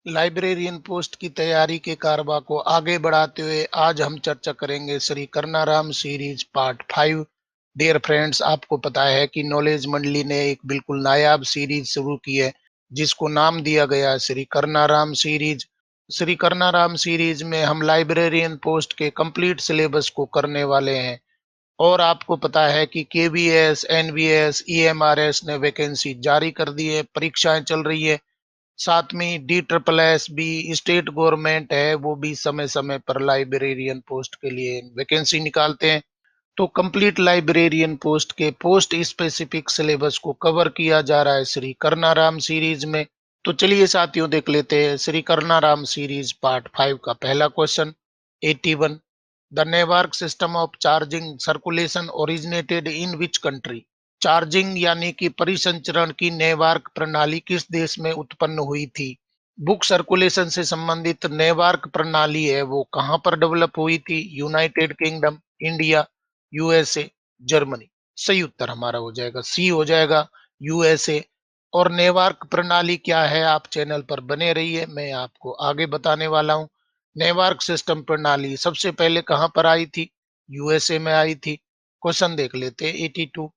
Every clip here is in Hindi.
लाइब्रेरियन पोस्ट की तैयारी के कारवा को आगे बढ़ाते हुए आज हम चर्चा करेंगे Shri Karnaram series part 5। Dear friends, आपको पता है कि नॉलेज मंडली ने एक बिल्कुल नायाब सीरीज शुरू की है जिसको नाम दिया गया है श्री कर्नाराम सीरीज। श्री कर्नाराम सीरीज में हम लाइब्रेरियन पोस्ट के कंप्लीट सिलेबस को करने वाले हैं। और आपको पता है कि केवीएस, एनवीएस, ईएमआरएस ने वैकेंसी जारी कर दी है, परीक्षाएं चल रही है। साथ में DSSS भी स्टेट गवर्नमेंट है, वो भी समय समय पर लाइब्रेरियन पोस्ट के लिए वैकेंसी निकालते हैं। तो कंप्लीट लाइब्रेरियन पोस्ट के पोस्ट स्पेसिफिक सिलेबस को कवर किया जा रहा है श्री कर्नाराम सीरीज में। तो चलिए साथियों, देख लेते हैं श्री कर्नाराम सीरीज पार्ट 5 का पहला question. 81, the network system of charging circulation originated in which country. Charging यानी कि परिसंचरण की नेटवर्क प्रणाली किस देश में उत्पन्न हुई थी। बुक सर्कुलेशन से संबंधित नेटवर्क प्रणाली है वो कहां पर डेवलप हुई थी। United kingdom, India, USA, Germany. सही उत्तर हमारा हो जाएगा सी हो जाएगा, यूएसए। और नेटवर्क प्रणाली क्या है, आप चैनल पर बने रहिए, मैं आपको आगे बताने वाला हूं। नेटवर्क सिस्टम प्रणाली सबसे पहले कहां पर आई थी, यूएसए में आई थी। क्वेश्चन देख लेते हैं 82,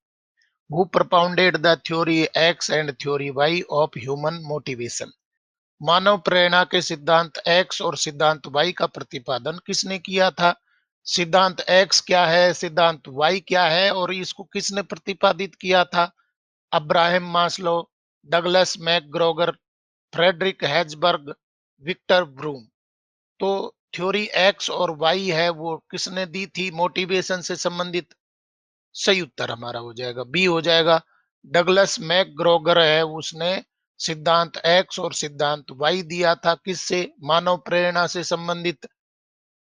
who propounded the theory X and theory Y of human motivation. मानव प्रेरणा के सिद्धांत एक्स और सिद्धांत वाई का प्रतिपादन किसने किया था। सिद्धांत एक्स क्या है, सिद्धांत वाई क्या है, और इसको किसने प्रतिपादित किया था। Abraham Maslow, Douglas McGregor, Frederick Herzberg, Victor Vroom. तो थ्योरी एक्स और वाई है वो किसने दी थी मोटिवेशन से संबंधित। सही उत्तर हमारा हो जाएगा बी हो जाएगा, डगलस मैकग्रोगर है, उसने सिद्धांत एक्स और सिद्धांत वाई दिया था किससे, मानव प्रेरणा से संबंधित।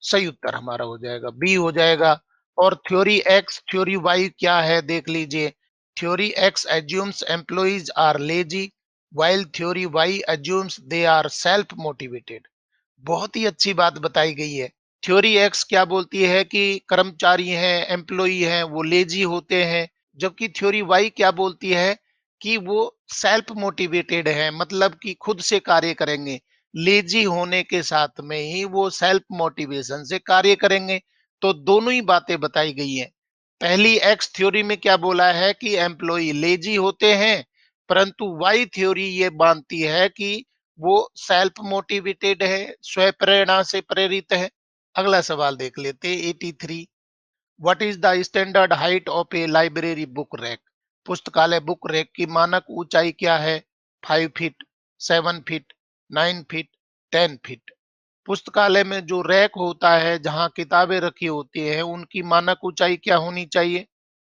सही उत्तर हमारा हो जाएगा बी हो जाएगा। और थ्योरी एक्स थ्योरी वाई क्या है देख लीजिए। Theory X assumes employees are lazy while theory Y assumes they are self motivated. बहुत ही अच्छी बात बताई गई है। थ्योरी एक्स क्या बोलती है कि कर्मचारी हैं, एम्प्लॉई हैं, वो लेजी होते हैं। जबकि थ्योरी वाई क्या बोलती है कि वो सेल्फ मोटिवेटेड है, मतलब कि खुद से कार्य करेंगे। लेजी होने के साथ में ही वो सेल्फ मोटिवेशन से कार्य करेंगे। तो दोनों ही बातें बताई गई हैं। पहली एक्स थ्योरी में क्या बोला है कि एम्प्लॉई लेजी होते हैं, परंतु वाई थ्योरी ये मानती है कि वो सेल्फ मोटिवेटेड है, स्व प्रेरणा से प्रेरित है। अगला सवाल देख लेते हैं 83, what is the standard height of a library book rack. पुस्तकालय बुक रैक की मानक ऊंचाई क्या है। 5 फीट, 7 फीट, 9 फीट, 10 फीट। पुस्तकालय में जो रैक होता है जहां किताबें रखी होती है उनकी मानक ऊंचाई क्या होनी चाहिए।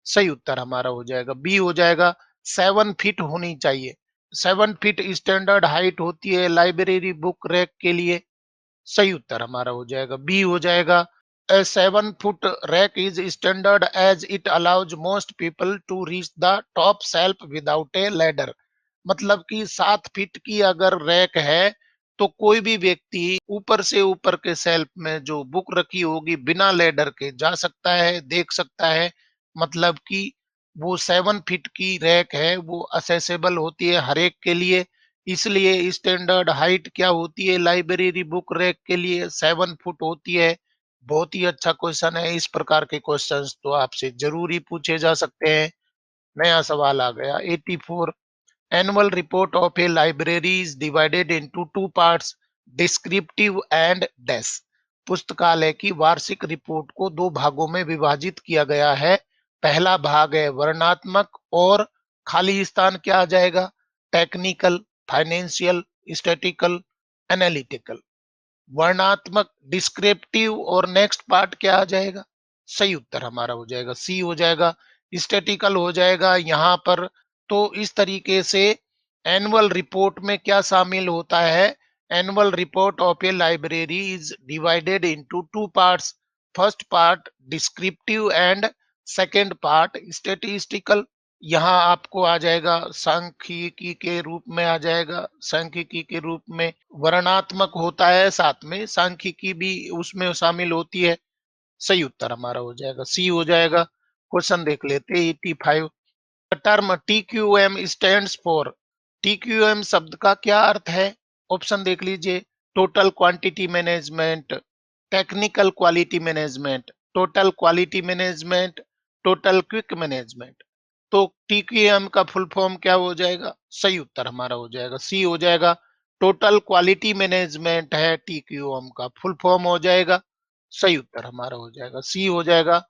सही उत्तर हमारा हो जाएगा बी हो जाएगा, 7 फीट होनी चाहिए। 7 फीट स्टैंडर्ड हाइट होती है लाइब्रेरी बुक रैक के लिए। सही उत्तर हमारा हो जाएगा बी हो जाएगा। A 7 foot rack is standard as it allows most people to reach the top shelf without a ladder। मतलब कि 7 फीट की अगर रैक है तो कोई भी व्यक्ति ऊपर से ऊपर के सेल्फ में जो बुक रखी होगी बिना लेडर के जा सकता है, देख सकता है। मतलब कि वो 7 फीट की रैक है वो असेसेबल होती है हर एक के लिए। इसलिए स्टैंडर्ड हाइट क्या होती है लाइब्रेरी बुक रैक के लिए, 7 फुट होती है। बहुत ही अच्छा क्वेश्चन है। इस प्रकार के क्वेश्चंस तो आपसे जरूर ही पूछे जा सकते हैं। नया सवाल आ गया 84, annual report of a library is divided into two parts, descriptive and डेस। पुस्तकालय की वार्षिक रिपोर्ट को दो भागों में विभाजित किया गया है। पहला भाग है वर्णनात्मक और खाली स्थान क्या आ जाएगा, टेक्निकल, फाइनेंशियल, स्टैटिकल, एनालिटिकल। वर्णात्मक डिस्क्रिप्टिव और नेक्स्ट पार्ट क्या आ जाएगा। सही उत्तर हमारा हो जाएगा सी हो जाएगा, स्टैटिकल हो जाएगा यहाँ पर। तो इस तरीके से एनुअल रिपोर्ट में क्या शामिल होता है, annual report of a library is divided into two parts. First part descriptive and second part statistical. यहाँ आपको आ जाएगा सांख्यिकी के रूप में आ जाएगा, सांख्यिकी के रूप में वर्णनात्मक होता है, साथ में सांख्यिकी भी उसमें शामिल होती है। सही उत्तर हमारा हो जाएगा सी हो जाएगा। क्वेश्चन देख लेते हैं 85, term TQM stands for. TQM शब्द का क्या अर्थ है। ऑप्शन देख लीजिए, total quantity management, technical quality management, total quality management, total quick management. तो टीक्यूएम का फुल फॉर्म क्या हो जाएगा? सही उत्तर हमारा हो जाएगा सी हो जाएगा। टोटल क्वालिटी मैनेजमेंट है टीक्यूएम का फुल फॉर्म हो जाएगा। सही उत्तर हमारा हो जाएगा सी हो जाएगा।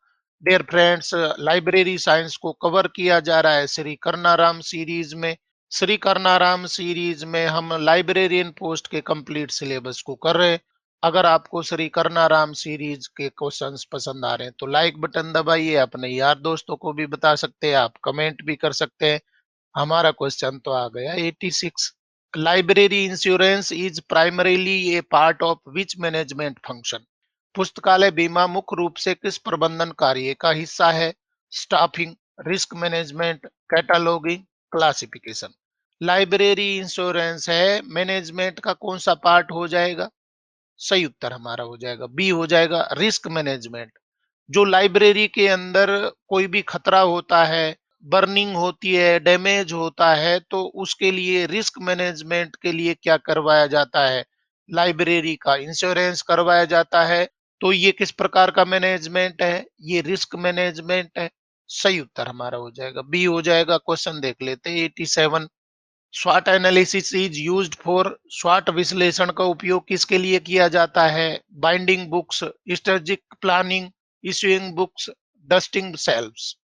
डियर फ्रेंड्स, लाइब्रेरी साइंस को कवर किया जा रहा है श्री कर्नाराम सीरीज में। श्री कर्नाराम सीरीज में हम लाइब्रेरियन पोस्ट के कंप्लीट सिलेबस को कर रहे हैं। अगर आपको श्री कर्नाराम सीरीज के क्वेश्चंस पसंद आ रहे हैं तो लाइक बटन दबाइए, अपने यार दोस्तों को भी बता सकते हैं, आप कमेंट भी कर सकते हैं। हमारा क्वेश्चन तो आ गया 86। Library insurance is primarily A part of which management function? पुस्तकालय बीमा मुख्य रूप से किस प्रबंधन कार्य का हिस्सा है? Staffing, risk management, cataloguing, classification. Library insurance है मैनेजमेंट का कौन सा पार्ट हो जाएगा? सही उत्तर हमारा हो जाएगा बी हो जाएगा, रिस्क मैनेजमेंट। जो लाइब्रेरी के अंदर कोई भी खतरा होता है, बर्निंग होती है, डैमेज होता है, तो उसके लिए रिस्क मैनेजमेंट के लिए क्या करवाया जाता है? लाइब्रेरी का इंश्योरेंस करवाया जाता है। तो ये किस प्रकार का मैनेजमेंट है? ये रिस्क मैनेजमेंट है। सही उत्तर हमारा हो जाएगा बी हो जाएगा। क्वेश्चन देख लेते हैं 87। स्वॉट एनालिसिस इज यूज्ड फॉर, स्वॉट विश्लेषण का उपयोग किसके लिए किया जाता है? Binding books, strategic planning, issuing books, dusting shelves.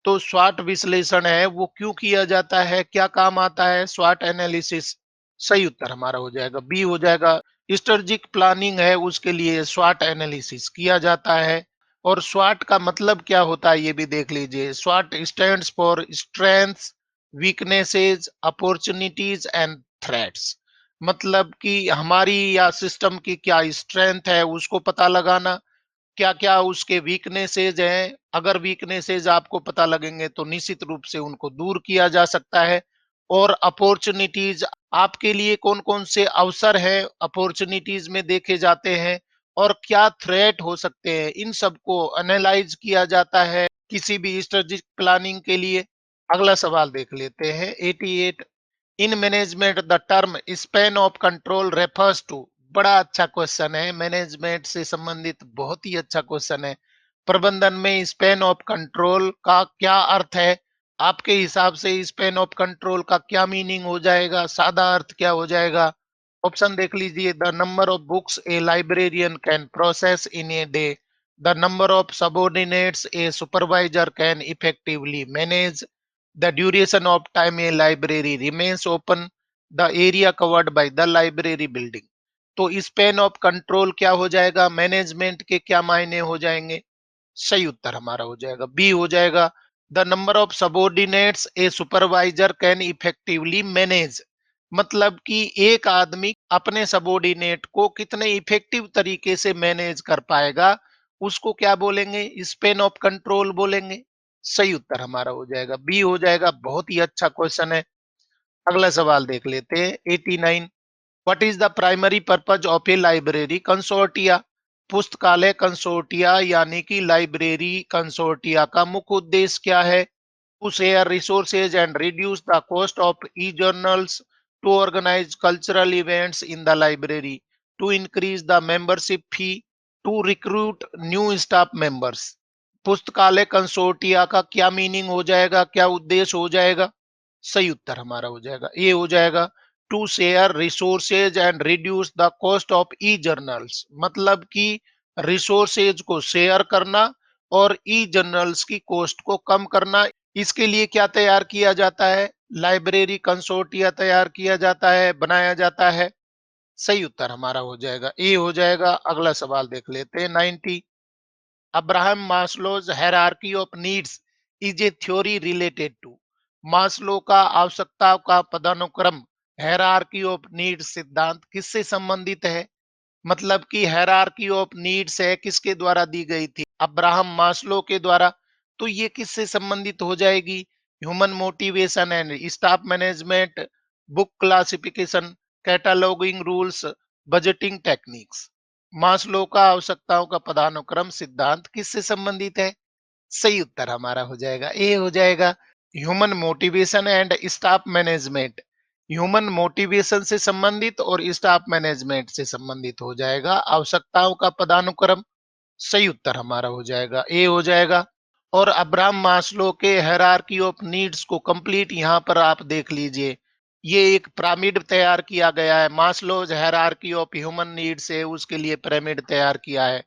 तो स्वॉट विश्लेषण है वो क्यों किया जाता है, क्या काम आता है स्वॉट एनालिसिस? सही उत्तर हमारा हो जाएगा बी हो जाएगा। स्ट्रेटेजिक प्लानिंग है उसके लिए स्वॉट एनालिसिस किया जाता है। और स्वॉट का मतलब क्या होता है ये भी देख लीजिए। स्वॉट stands for strengths, weaknesses, opportunities and threats. मतलब कि हमारी या सिस्टम की क्या स्ट्रेंथ है उसको पता लगाना, क्या क्या उसके वीकनेसेस हैं। अगर वीकनेसेस आपको पता लगेंगे तो निश्चित रूप से उनको दूर किया जा सकता है। और अपॉर्चुनिटीज, आपके लिए कौन कौन से अवसर है अपॉर्चुनिटीज में देखे जाते हैं, और क्या थ्रेट हो सकते हैं, इन सबको एनालाइज किया जाता है किसी भी स्ट्रेटेजिक प्लानिंग के लिए। अगला सवाल देख लेते हैं 88। In management the term span of control refers to. बड़ा अच्छा क्वेश्चन है, मैनेजमेंट से संबंधित बहुत ही अच्छा क्वेश्चन है। प्रबंधन में स्पैन ऑफ कंट्रोल का क्या अर्थ है? आपके हिसाब से स्पैन ऑफ कंट्रोल का क्या मीनिंग हो जाएगा, सादा अर्थ क्या हो जाएगा? ऑप्शन देख लीजिए। The number of books A librarian can process in a day, the number of subordinates A supervisor can effectively manage, the duration of time a library remains open, the area covered by the library building। तो स्पेन ऑफ कंट्रोल क्या हो जाएगा? मैनेजमेंट के क्या मायने हो जाएंगे? सही उत्तर हमारा हो जाएगा बी हो जाएगा। The number of subordinates A supervisor can effectively manage, मतलब कि एक आदमी अपने सबऑर्डिनेट को कितने इफेक्टिव तरीके से मैनेज कर पाएगा, उसको क्या बोलेंगे? स्पेन ऑफ कंट्रोल बोलेंगे। सही उत्तर हमारा हो जाएगा बी हो जाएगा। बहुत ही अच्छा क्वेश्चन है। अगला सवाल देख लेते हैं 89। What is the primary purpose of a library consortia? पुस्तकालय कंसोर्टिया यानी कि लाइब्रेरी कंसोर्टिया का मुख्य उद्देश्य क्या है? To share resources and reduce the cost of e journals, to organise cultural events in the library, to increase the membership fee, to recruit new staff members. पुस्तकालय कंसोर्टिया का क्या मीनिंग हो जाएगा, क्या उद्देश्य हो जाएगा? सही उत्तर हमारा हो जाएगा ए हो जाएगा। To share resources and reduce the cost of e journals, मतलब कि रिसोर्सेज को शेयर करना और ई जर्नल्स की कॉस्ट को कम करना। इसके लिए क्या तैयार किया जाता है? लाइब्रेरी कंसोर्टिया तैयार किया जाता है, बनाया जाता है। सही उत्तर हमारा हो जाएगा ए हो जाएगा। अगला सवाल देख लेते हैं 90। Abraham Maslow's hierarchy of needs is a theory related to. Maslow का आवश्यकताओं का पदानुक्रम, हायरार्की ऑफ नीड्स सिद्धांत किससे संबंधित है? मतलब कि हायरार्की ऑफ नीड्स है किसके द्वारा दी गई थी? अब्राहम मास्लो के द्वारा। तो ये किससे संबंधित हो जाएगी? Human motivation and staff management, book classification, cataloguing rules, budgeting techniques. Maslow का आवश्यकताओं का पदानुक्रम सिद्धांत किससे संबंधित है? सही उत्तर हमारा हो जाएगा ए हो जाएगा, human motivation and staff management. Human motivation से संबंधित और स्टाफ मैनेजमेंट से संबंधित हो जाएगा। आवश्यकताओं का पदानुक्रम, सही उत्तर हमारा हो जाएगा ए हो जाएगा। और अब्राहम मास्लो के हायरार्की ऑफ नीड्स को कंप्लीट यहाँ पर आप देख लीजिए। ये एक पिरामिड तैयार किया गया है, Maslow's hierarchy of human needs है, उसके लिए पिरामिड तैयार किया है।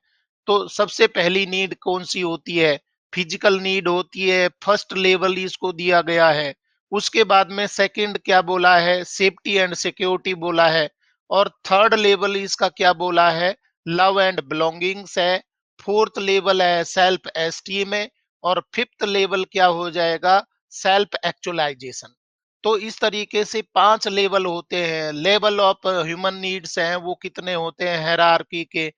तो सबसे पहली नीड कौन सी होती है? फिजिकल नीड होती है, फर्स्ट लेवल इसको दिया गया है। उसके बाद में सेकंड क्या बोला है? सेफ्टी एंड सिक्योरिटी बोला है। और थर्ड लेवल इसका क्या बोला है? लव एंड बिलोंगिंग्स है। फोर्थ लेवल है सेल्फ एस्टीम है। और फिफ्थ लेवल क्या हो जाएगा? Self actualisation. तो इस तरीके से 5 लेवल होते हैं। लेवल ऑफ ह्यूमन नीड्स हैं वो कितने होते हैं? हायरार्की के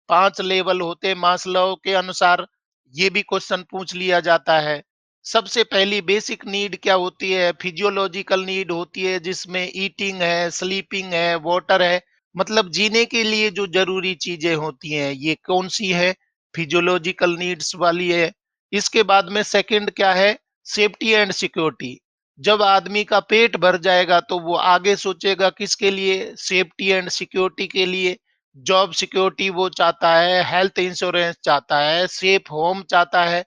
5 लेवल होते हैं मास्लो के अनुसार। ये भी क्वेश्चन पूछ लिया जाता है। सबसे पहली बेसिक नीड क्या होती है? फिजियोलॉजिकल नीड होती है, जिसमें ईटिंग है, स्लीपिंग है, वाटर है। मतलब जीने के लिए जो जरूरी चीजें होती हैं, ये कौन सी है? फिजियोलॉजिकल नीड्स वाली है। इसके बाद में सेकंड क्या है? Safety and security. जब आदमी का पेट भर जाएगा तो वो आगे सोचेगा किसके लिए? सेफ्टी एंड सिक्योरिटी के लिए। जॉब सिक्योरिटी वो चाहता है, हेल्थ इंश्योरेंस चाहता है, सेफ होम चाहता है।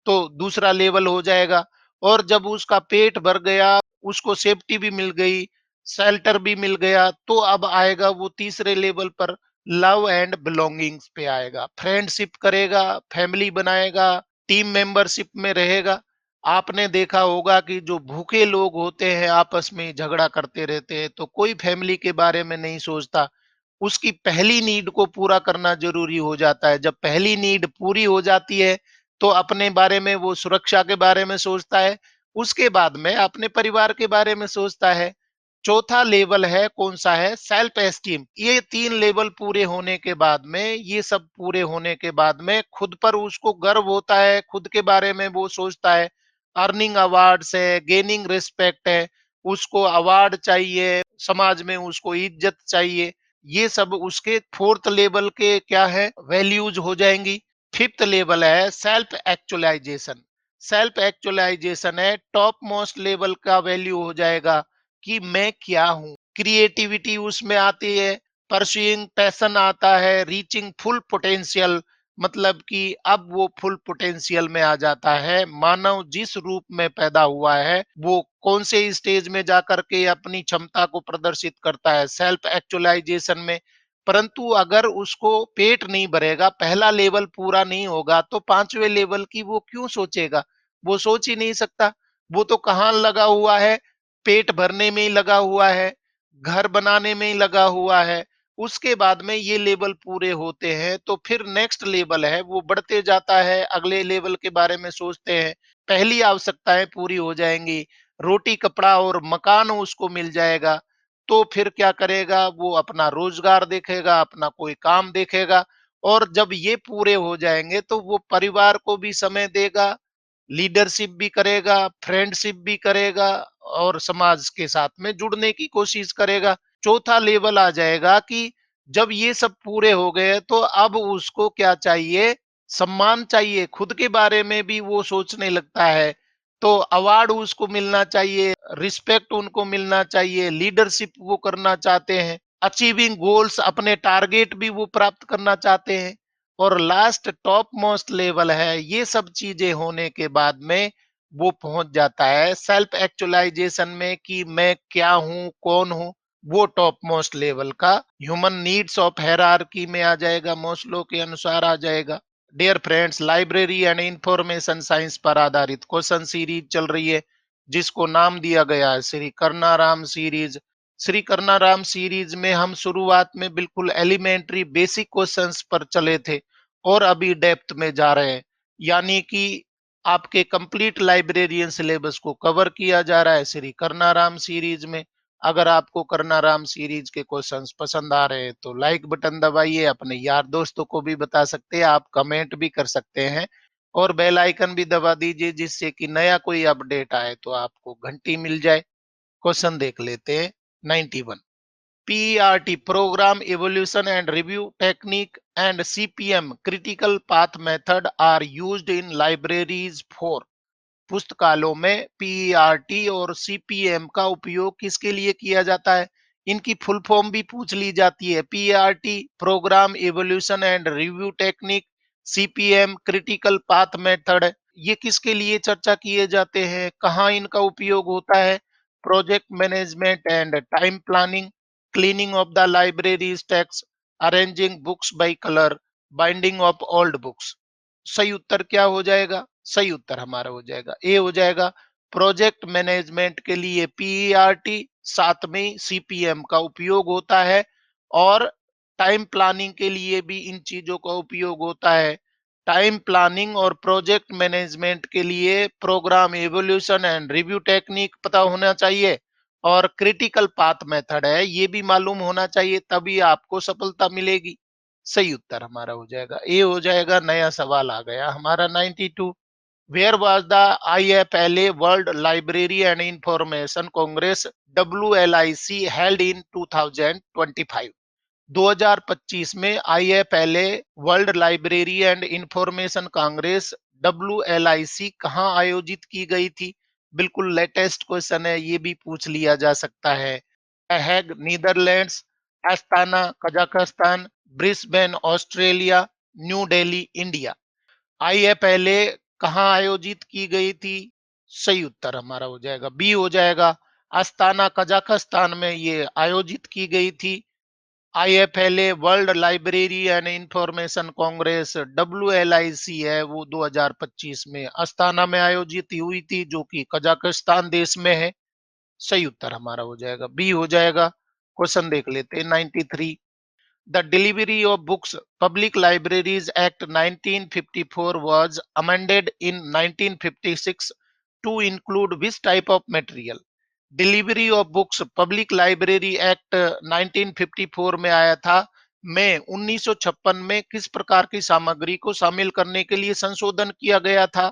तो दूसरा लेवल हो जाएगा। और जब उसका पेट भर गया, उसको सेफ्टी भी मिल गई, शेल्टर भी मिल गया, तो अब आएगा वो तीसरे लेवल पर, लव एंड बिलोंगिंग्स पे आएगा। फ्रेंडशिप करेगा, फैमिली बनाएगा, टीम मेंबरशिप में रहेगा। आपने देखा होगा कि जो भूखे लोग होते हैं आपस में झगड़ा करते रहते हैं, तो कोई फैमिली के बारे में नहीं सोचता। उसकी पहली नीड को पूरा करना जरूरी हो जाता है। जब पहली नीड पूरी हो जाती है तो अपने बारे में वो सुरक्षा के बारे में सोचता है, उसके बाद में अपने परिवार के बारे में सोचता है। चौथा लेवल है कौन सा है? Self esteem. ये 3 लेवल पूरे होने के बाद में, ये सब पूरे होने के बाद में खुद पर उसको गर्व होता है, खुद के बारे में वो सोचता है। अर्निंग अवार्ड्स है, गेनिंग रिस्पेक्ट है, उसको अवार्ड चाहिए, समाज में उसको इज्जत चाहिए। ये सब उसके फोर्थ लेवल के क्या है? वैल्यूज हो जाएंगी। फिफ्थ लेवल है सेल्फ एक्चुअलाइजेशन। सेल्फ एक्चुअलाइजेशन है टॉप मोस्ट लेवल का वैल्यू हो जाएगा कि मैं क्या हूं। क्रिएटिविटी उसमें आती है, परस्यूइंग पैशन आता है, रीचिंग फुल पोटेंशियल। मतलब कि अब वो फुल पोटेंशियल में आ जाता है। मानव जिस रूप में पैदा हुआ है वो कौन से स्टेज में जाकर के अपनी क्षमता को प्रदर्शित करता है? सेल्फ एक्चुअलाइजेशन में। परंतु अगर उसको पेट नहीं भरेगा, पहला लेवल पूरा नहीं होगा, तो पांचवें लेवल की वो क्यों सोचेगा? वो सोच ही नहीं सकता। वो तो कहाँ लगा हुआ है? पेट भरने में ही लगा हुआ है, घर बनाने में ही लगा हुआ है। उसके बाद में ये लेवल पूरे होते हैं तो फिर नेक्स्ट लेवल है वो बढ़ते जाता है, अगले लेवल के बारे में सोचते हैं। पहली आवश्यकताएं पूरी हो जाएंगी, रोटी कपड़ा और मकान उसको मिल जाएगा। तो फिर क्या करेगा? वो अपना रोजगार देखेगा, अपना कोई काम देखेगा। और जब ये पूरे हो जाएंगे तो वो परिवार को भी समय देगा, लीडरशिप भी करेगा, फ्रेंडशिप भी करेगा और समाज के साथ में जुड़ने की कोशिश करेगा। चौथा लेवल आ जाएगा कि जब ये सब पूरे हो गए तो अब उसको क्या चाहिए? सम्मान चाहिए। खुद के बारे में भी वो सोचने लगता है। तो अवार्ड उसको मिलना चाहिए, रिस्पेक्ट उनको मिलना चाहिए, लीडरशिप वो करना चाहते हैं, अचीविंग गोल्स, अपने टारगेट भी वो प्राप्त करना चाहते हैं। और लास्ट टॉप मोस्ट लेवल है, ये सब चीजें होने के बाद में वो पहुंच जाता है सेल्फ एक्चुअलाइजेशन में कि मैं क्या हूं, कौन हूं। वो टॉप मोस्ट लेवल का ह्यूमन नीड्स ऑफ हायरार्की में आ जाएगा, मोस्लो के अनुसार आ जाएगा। Dear friends, library and information science पर आधारित क्वेश्चन सीरीज चल रही है, जिसको नाम दिया गया है श्री कर्नाराम सीरीज। श्री कर्नाराम सीरीज में हम शुरुआत में बिल्कुल एलिमेंट्री बेसिक क्वेश्चंस पर चले थे और अभी डेप्थ में जा रहे हैं। यानी कि आपके कंप्लीट लाइब्रेरियन सिलेबस को कवर किया जा रहा है श्री कर्नाराम सीरीज में। अगर आपको कर्नाराम सीरीज के क्वेश्चंस पसंद आ रहे हैं तो लाइक बटन दबाइए, अपने यार दोस्तों को भी बता सकते हैं, आप कमेंट भी कर सकते हैं और बेल आइकन भी दबा दीजिए, जिससे कि नया कोई अपडेट आए तो आपको घंटी मिल जाए। क्वेश्चन देख लेते हैं। 91, PERT program evaluation and review technique and CPM critical path method are used in libraries for पुस्तकालयों में पीईआरटी और सीपीएम का उपयोग किसके लिए किया जाता है? इनकी फुल फॉर्म भी पूछ ली जाती है। PERT program evolution and review technique, CPM critical path method. ये किसके लिए चर्चा किए जाते हैं? कहाँ इनका उपयोग होता है? Project management and time planning, cleaning of the libraries text, arranging books by colour, binding of old books. सही उत्तर क्या हो जाएगा? सही उत्तर हमारा हो जाएगा ए हो जाएगा। प्रोजेक्ट मैनेजमेंट के लिए पीईआरटी, साथ में सीपीएम का उपयोग होता है, और टाइम प्लानिंग के लिए भी इन चीजों का उपयोग होता है। टाइम प्लानिंग और प्रोजेक्ट मैनेजमेंट के लिए program evolution and review technique पता होना चाहिए, और क्रिटिकल पाथ मेथड है ये भी मालूम होना चाहिए, तभी आपको सफलता मिलेगी। सही उत्तर हमारा हो जाएगा ए हो जाएगा। नया सवाल आ गया हमारा 92। Where was the IFLA world library and information congress WLIC held in 2025? 2025 में IFLA world library and information congress WLIC कहाँ आयोजित की गई थी? बिल्कुल लेटेस्ट क्वेश्चन है, ये भी पूछ लिया जा सकता है। Hague Netherlands, Astana Kazakhstan, Brisbane Australia, new Delhi India. IFLA कहाँ आयोजित की गई थी? सही उत्तर हमारा हो जाएगा बी हो जाएगा। अस्ताना कजाकिस्तान में ये आयोजित की गई थी। IFLA world library and information congress WLIC है, वो 2025 में अस्ताना में आयोजित हुई थी, जो कि कजाकिस्तान देश में है। सही उत्तर हमारा हो जाएगा बी हो जाएगा। क्वेश्चन देख लेते हैं 93। The delivery of books public libraries act 1954 was amended in 1956 to include which type of material? Delivery of books public library act 1954 में आया था, में 1956 में किस प्रकार की सामग्री को शामिल करने के लिए संशोधन किया गया था?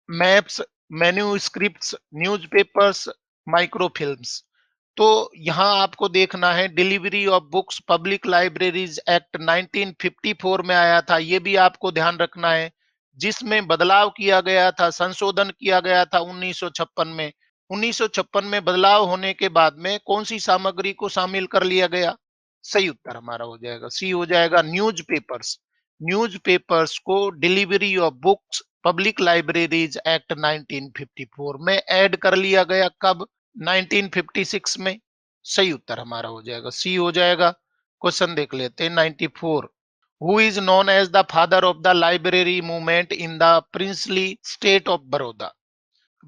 Maps, manuscripts, newspapers, microfilms. तो यहाँ आपको देखना है, delivery of books public libraries act 1954 में आया था, ये भी आपको ध्यान रखना है, जिसमें बदलाव किया गया था, संशोधन किया गया था 1956 में। 1956 में बदलाव होने के बाद में कौन सी सामग्री को शामिल कर लिया गया? सही उत्तर हमारा हो जाएगा सी हो जाएगा, न्यूज़पेपर्स। न्यूज़पेपर्स को delivery of books public libraries act 1954 में ऐड कर लिया गया। कब? 1956 में। सही उत्तर हमारा हो जाएगा सी हो जाएगा। क्वेश्चन देख लेते हैं 94। Who is known as the father of the library movement in the princely state of Baroda?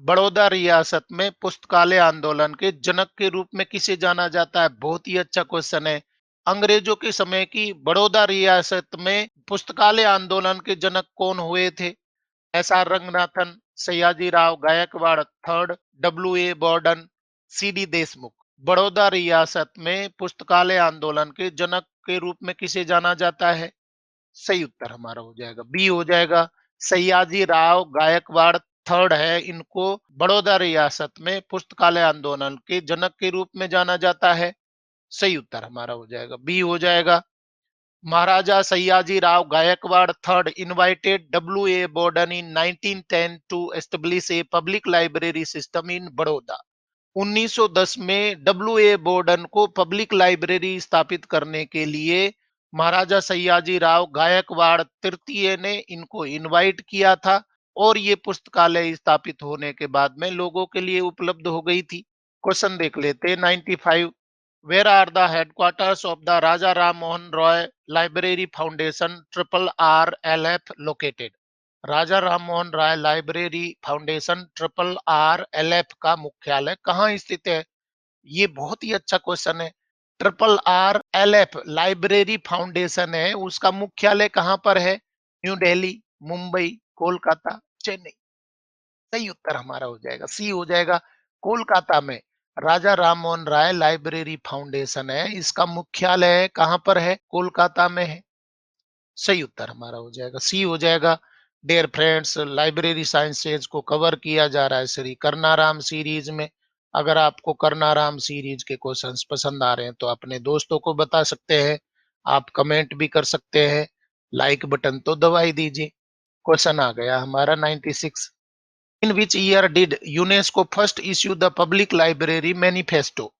Baroda रियासत में पुस्तकालय आंदोलन के जनक के रूप में किसे जाना जाता है? बहुत ही अच्छा क्वेश्चन है। अंग्रेजों के समय की बड़ौदा रियासत में पुस्तकालय आंदोलन के जनक कौन हुए थे? SR Ranganathan, Sayaji Rao Gaekwad third, WA Borden, CD Deshmukh. बड़ौदा रियासत में पुस्तकालय आंदोलन के जनक के रूप में किसे जाना जाता है? सही उत्तर हमारा हो जाएगा बी हो जाएगा। सयाजी राव गायकवाड़ थर्ड है, इनको बड़ौदा रियासत में पुस्तकालय आंदोलन के जनक के रूप में जाना जाता है। सही उत्तर हमारा हो जाएगा बी हो जाएगा। Maharaja Sayaji Rao Gaekwad third invited WA Borden in 1910 to establish a public library system in Baroda. 1910 में WA बोर्डन को पब्लिक लाइब्रेरी स्थापित करने के लिए महाराजा सयाजी राव गायकवाड़ तृतीय ने इनको इनवाइट किया था, और ये पुस्तकालय स्थापित होने के बाद में लोगों के लिए उपलब्ध हो गई थी। क्वेश्चन देख लेते हैं 95। Where are the headquarters of the Raja Ram Mohan Roy library foundation RRLF located? Raja Ram Mohan Roy library foundation RRLF का मुख्यालय कहाँ स्थित है? ये बहुत ही अच्छा क्वेश्चन है। RRLF लाइब्रेरी फाउंडेशन है, उसका मुख्यालय कहाँ पर है? न्यू दिल्ली, मुंबई, कोलकाता, चेन्नई। सही उत्तर हमारा हो जाएगा सी हो जाएगा, कोलकाता में राजा राम मोहन राय लाइब्रेरी फाउंडेशन है, इसका मुख्यालय कहाँ पर है? कोलकाता में है। सही उत्तर हमारा हो जाएगा सी हो जाएगा। डियर फ्रेंड्स, लाइब्रेरी साइंसेज को कवर किया जा रहा है श्री करनाराम सीरीज में। अगर आपको करनाराम सीरीज के क्वेश्चंस पसंद आ रहे हैं तो अपने दोस्तों को बता सकते हैं, आप कमेंट भी कर सकते हैं, लाइक बटन तो दबा ही दीजिए। क्वेश्चन आ गया हमारा 96। In which year did UNESCO first issue the public library manifesto?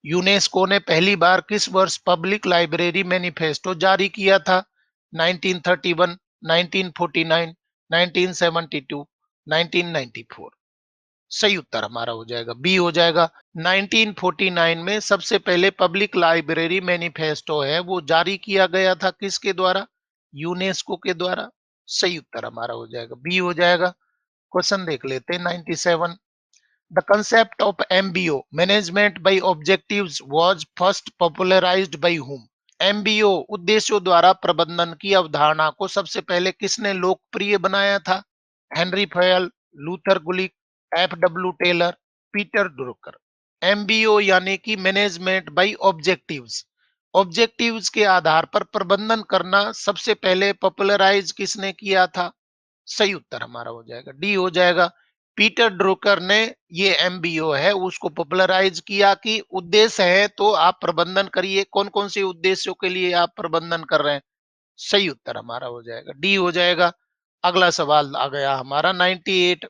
UNESCO ने पहली बार किस वर्ष पब्लिक लाइब्रेरी मैनिफेस्टो जारी किया था? 1931, 1949, 1972, 1994। सही उत्तर हमारा हो जाएगा बी हो जाएगा। 1949 में सबसे पहले पब्लिक लाइब्रेरी मैनिफेस्टो है वो जारी किया गया था, किसके द्वारा? यूनेस्को के द्वारा। सही उत्तर हमारा हो जाएगा बी हो जाएगा। क्वेश्चन देख लेते हैं 97। The concept of MBO management by objectives was first popularised by whom? MBO उद्देश्यों द्वारा प्रबंधन की अवधारणा को सबसे पहले किसने लोकप्रिय बनाया था? Henri Fayol, Luther Gulick, F W Taylor, Peter Drucker. MBO यानी कि मैनेजमेंट बाय ऑब्जेक्टिव्स, ऑब्जेक्टिव्स के आधार पर प्रबंधन करना सबसे पहले पॉपुलराइज किसने किया था? सही उत्तर हमारा हो जाएगा डी हो जाएगा। पीटर ड्रुकर ने ये एमबीओ है उसको पॉपुलराइज किया कि उद्देश्य है तो आप प्रबंधन करिए, कौन कौन से उद्देश्यों के लिए आप प्रबंधन कर रहे हैं? सही उत्तर हमारा हो जाएगा डी हो जाएगा। अगला सवाल आ गया हमारा 98।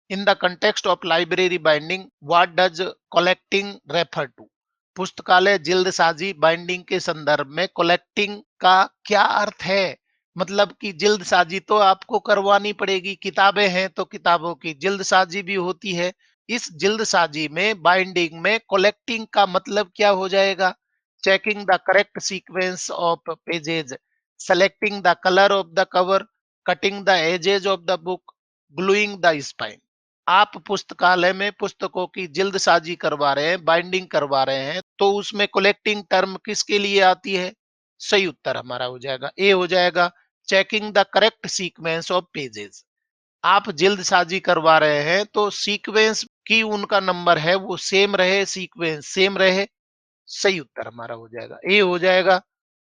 In the context of library binding what does collecting refer to? पुस्तकालय जिल्दसाजी बाइंडिंग के संदर्भ में कलेक्टिंग का क्या अर्थ है? मतलब कि जिल्दसाजी तो आपको करवानी पड़ेगी, किताबें हैं तो किताबों की जिल्दसाजी भी होती है। इस जिल्दसाजी में बाइंडिंग में कलेक्टिंग का मतलब क्या हो जाएगा? Checking the correct sequence of pages, selecting the colour of the cover, cutting the edges of the book, gluing the spine. आप पुस्तकालय में पुस्तकों की जिल्दसाजी करवा रहे हैं, बाइंडिंग करवा रहे हैं, तो उसमें कलेक्टिंग टर्म किसके लिए आती है? सही उत्तर हमारा हो जाएगा ए हो जाएगा। Checking the correct sequence of pages. आप जिल्दसाजी करवा रहे हैं तो सीक्वेंस की उनका नंबर है वो सेम रहे, सीक्वेंस सेम रहे। सही उत्तर हमारा हो जाएगा ए हो जाएगा।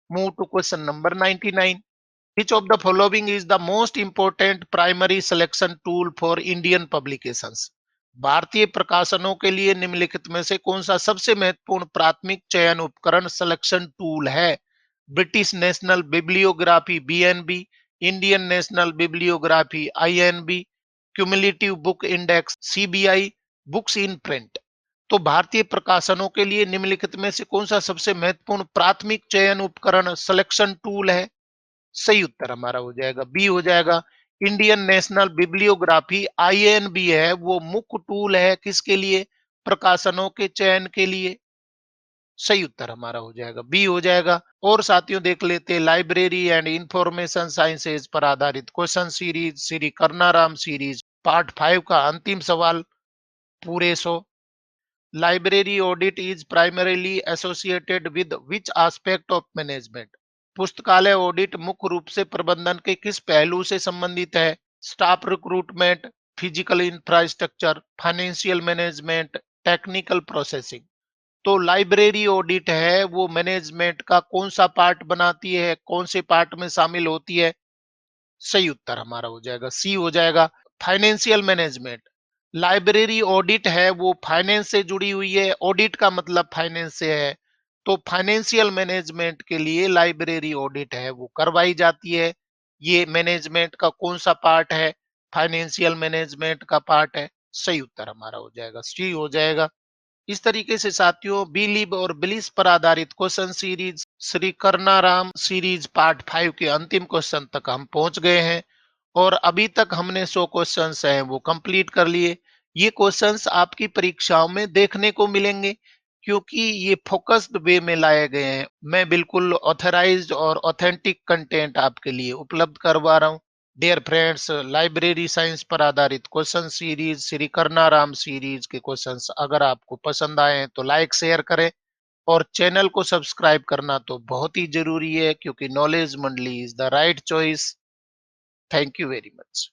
Move to question number 99। Which of the following is the most important primary selection tool for Indian publications? भारतीय प्रकाशनों के लिए निम्नलिखित में से कौन सा सबसे महत्वपूर्ण प्राथमिक चयन उपकरण सिलेक्शन टूल है? British national bibliography BNB, Indian national bibliography I&B, cumulative book index CBI, books in print. तो भारतीय प्रकाशनों के लिए निम्नलिखित में से कौन सा सबसे महत्वपूर्ण प्राथमिक चयन उपकरण सिलेक्शन टूल है? सही उत्तर हमारा हो जाएगा बी हो जाएगा। इंडियन नेशनल बिब्लियोग्राफी आईएनबी है वो मुख्य टूल है किसके लिए? प्रकाशनों के चयन के लिए। सही उत्तर हमारा हो जाएगा बी हो जाएगा। और साथियों देख लेते हैं लाइब्रेरी एंड इंफॉर्मेशन साइंसेज पर आधारित question series Shri Karnaram series part 5 का अंतिम सवाल पूरे 100। Library audit is primarily associated with which aspect of management? पुस्तकालय ऑडिट मुख्य रूप से प्रबंधन के किस पहलू से संबंधित है? Staff recruitment, physical infrastructure, financial management, technical processing. तो लाइब्रेरी ऑडिट है वो मैनेजमेंट का कौन सा पार्ट बनाती है, कौन से पार्ट में शामिल होती है? सही उत्तर हमारा हो जाएगा सी हो जाएगा। Financial management. लाइब्रेरी ऑडिट है वो फाइनेंस से जुड़ी हुई है, ऑडिट का मतलब फाइनेंस से है, तो फाइनेंशियल मैनेजमेंट के लिए लाइब्रेरी ऑडिट है वो करवाई जाती है। ये मैनेजमेंट का कौन सा पार्ट है? फाइनेंशियल मैनेजमेंट का पार्ट है। सही उत्तर हमारा हो जाएगा सी हो जाएगा। इस तरीके से साथियों बिलीव और बिलीस पर आधारित question series Shri Karnaram series part 5 के अंतिम क्वेश्चन तक हम पहुंच गए हैं और अभी तक हमने 100 क्वेश्चंस हैं वो कंप्लीट कर लिए। ये क्वेश्चंस आपकी परीक्षाओं में देखने को मिलेंगे क्योंकि ये फोकस्ड वे में लाए गए हैं। मैं बिल्कुल ऑथराइज्ड और ऑथेंटिक कंटेंट आपके लिए उपलब्ध करवा रहा हूँ। डियर फ्रेंड्स, लाइब्रेरी साइंस पर आधारित question series Shri Karnaram series के क्वेश्चंस अगर आपको पसंद आए हैं तो लाइक शेयर करें और चैनल को सब्सक्राइब करना तो बहुत ही जरूरी है क्योंकि नॉलेज मंडली is the right choice. Thank you very much.